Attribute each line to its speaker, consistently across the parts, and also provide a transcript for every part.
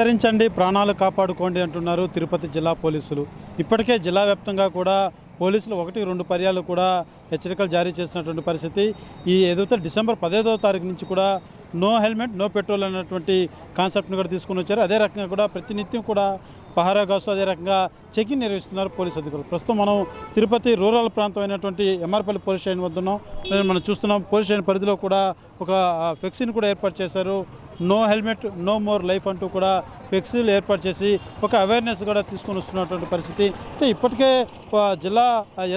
Speaker 1: హెచ్చరించండి, ప్రాణాలు కాపాడుకోండి అంటున్నారు తిరుపతి జిల్లా పోలీసులు. ఇప్పటికే జిల్లా వ్యాప్తంగా కూడా పోలీసులు 1-2 పర్యాలు కూడా హెచ్చరికలు జారీ చేసినటువంటి పరిస్థితి. ఈ ఏదైతే డిసెంబర్ 15వ తారీఖు నుంచి కూడా నో హెల్మెట్ నో పెట్రోల్ అన్నటువంటి కాన్సెప్ట్ని కూడా తీసుకుని వచ్చారు. అదే రకంగా కూడా ప్రతినిత్యం కూడా పహారా కాసు అదే రకంగా చెకింగ్ నిర్వహిస్తున్నారు పోలీసు అధికారులు. ప్రస్తుతం మనం తిరుపతి రూరల్ ప్రాంతం అయినటువంటి ఎంఆర్పల్లి పోలీస్ స్టేషన్ వద్ద ఉన్నాం. మనం చూస్తున్నాం పోలీస్ స్టేషన్ పరిధిలో కూడా ఒక ఫ్లెక్సీని కూడా ఏర్పాటు చేశారు. No helmet no more life అంటూ కూడా ఫ్లెక్సీలు ఏర్పాటు చేసి ఒక అవేర్నెస్ కూడా తీసుకొని వస్తున్నటువంటి పరిస్థితి. ఇప్పటికే జిల్లా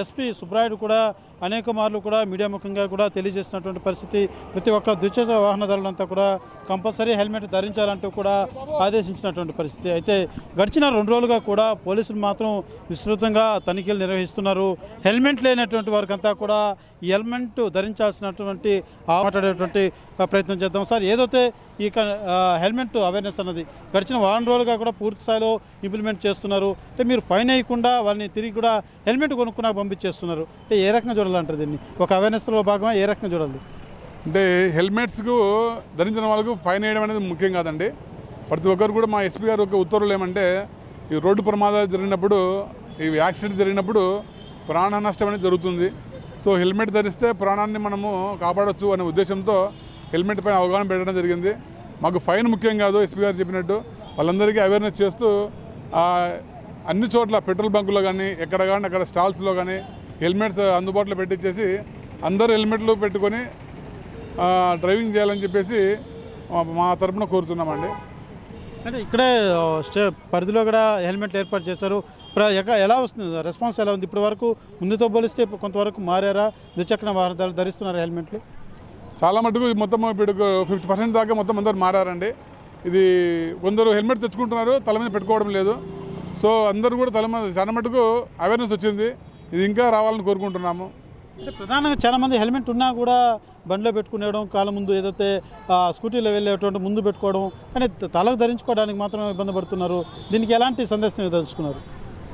Speaker 1: ఎస్పీ సుబ్రాయుడు కూడా అనేక మార్లు కూడా మీడియా ముఖంగా కూడా తెలియజేసినటువంటి పరిస్థితి. ప్రతి ఒక్క ద్విచక్ర వాహనదారులంతా కూడా కంపల్సరీ హెల్మెట్ ధరించాలంటూ కూడా ఆదేశించినటువంటి పరిస్థితి. అయితే గడిచిన 2 రోజులుగా కూడా పోలీసులు మాత్రం విస్తృతంగా తనిఖీలు నిర్వహిస్తున్నారు. హెల్మెట్ లేనటువంటి వారికంతా కూడా ఈ హెల్మెట్ ధరించాల్సినటువంటి మాట్లాడేటువంటి ప్రయత్నం చేద్దాం. సార్, ఏదైతే ఈ హెల్మెట్ అవేర్నెస్ అన్నది గడిచిన 1 రోజులుగా కూడా పూర్తి స్థాయిలో ఇంప్లిమెంట్ చేస్తున్నారు. అంటే మీరు ఫైన్ వేయకుండా వాళ్ళని తిరిగి కూడా హెల్మెట్ కొనుక్కున్నా పంపించేస్తున్నారు. అంటే ఏ రకంగా చూడాలంటారు దీన్ని? ఒక అవేర్నెస్లో భాగంగా ఏ రకంగా చూడాలి?
Speaker 2: అంటే హెల్మెట్స్కు ధరించిన వాళ్ళకు ఫైన్ వేయడం అనేది ముఖ్యం కాదండి. ప్రతి ఒక్కరు కూడా మా ఎస్పీ గారు ఒక ఉత్తర్వులు ఏమంటే ఈ రోడ్డు ప్రమాదాలు జరిగినప్పుడు ఈ యాక్సిడెంట్ జరిగినప్పుడు ప్రాణ నష్టం అనేది జరుగుతుంది. సో హెల్మెట్ ధరిస్తే ప్రాణాన్ని మనము కాపాడవచ్చు అనే ఉద్దేశంతో హెల్మెట్ పైన అవగాహన పెట్టడం జరిగింది. మాకు ఫైన్ ముఖ్యం కాదు, ఎస్పీ గారు చెప్పినట్టు వాళ్ళందరికీ అవేర్నెస్ చేస్తూ అన్ని చోట్ల పెట్రోల్ బంకుల్లో కానీ ఎక్కడ కానీ అక్కడ స్టాల్స్లో కానీ హెల్మెట్స్ అందుబాటులో పెట్టించేసి అందరూ హెల్మెట్లు పెట్టుకొని డ్రైవింగ్ చేయాలని చెప్పేసి మా తరఫున కోరుతున్నామండి.
Speaker 1: అంటే ఇక్కడే పరిధిలో కూడా హెల్మెట్లు ఏర్పాటు చేశారు. ఎలా వస్తుంది రెస్పాన్స్, ఎలా ఉంది? ఇప్పటి వరకు ముందుతో పోలిస్తే కొంతవరకు మారారా? ద్విచక్ర వాహనదారులు ధరిస్తున్నారు హెల్మెట్లు?
Speaker 2: చాలా మటుకు మొత్తం ఇప్పుడు 50% దాకా మొత్తం అందరు మారారండి. ఇది కొందరు హెల్మెట్ తెచ్చుకుంటున్నారు, తల మీద పెట్టుకోవడం లేదు. సో అందరూ కూడా తల మీద చాలా మటుకు అవేర్నెస్ వచ్చింది. ఇది ఇంకా రావాలని కోరుకుంటున్నాము.
Speaker 1: అంటే ప్రధానంగా చాలామంది హెల్మెట్ ఉన్నా కూడా బండిలో పెట్టుకునేయడం, కాళ్ళ ముందు ఏదైతే స్కూటీలో వెళ్ళేటువంటి ముందు పెట్టుకోవడం, కానీ తలకు ధరించుకోవడానికి మాత్రం ఇబ్బంది పడుతున్నారు. దీనికి ఎలాంటి సందేశం తెలుసుకున్నారు?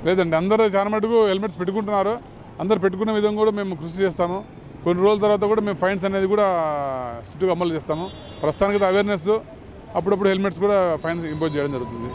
Speaker 2: లేదండి, అందరూ చాలా మటుకు హెల్మెట్స్ పెట్టుకుంటున్నారు. అందరు పెట్టుకునే విధంగా కూడా మేము కృషి చేస్తాము. కొన్ని రోజుల తర్వాత కూడా మేము ఫైన్స్ అనేది కూడా స్ట్రిక్ట్గా అమలు చేస్తాము. ప్రస్తుతానికి అవేర్నెస్, అప్పుడప్పుడు హెల్మెట్స్ కూడా ఫైన్స్ ఇంపోజ్ చేయడం జరుగుతుంది.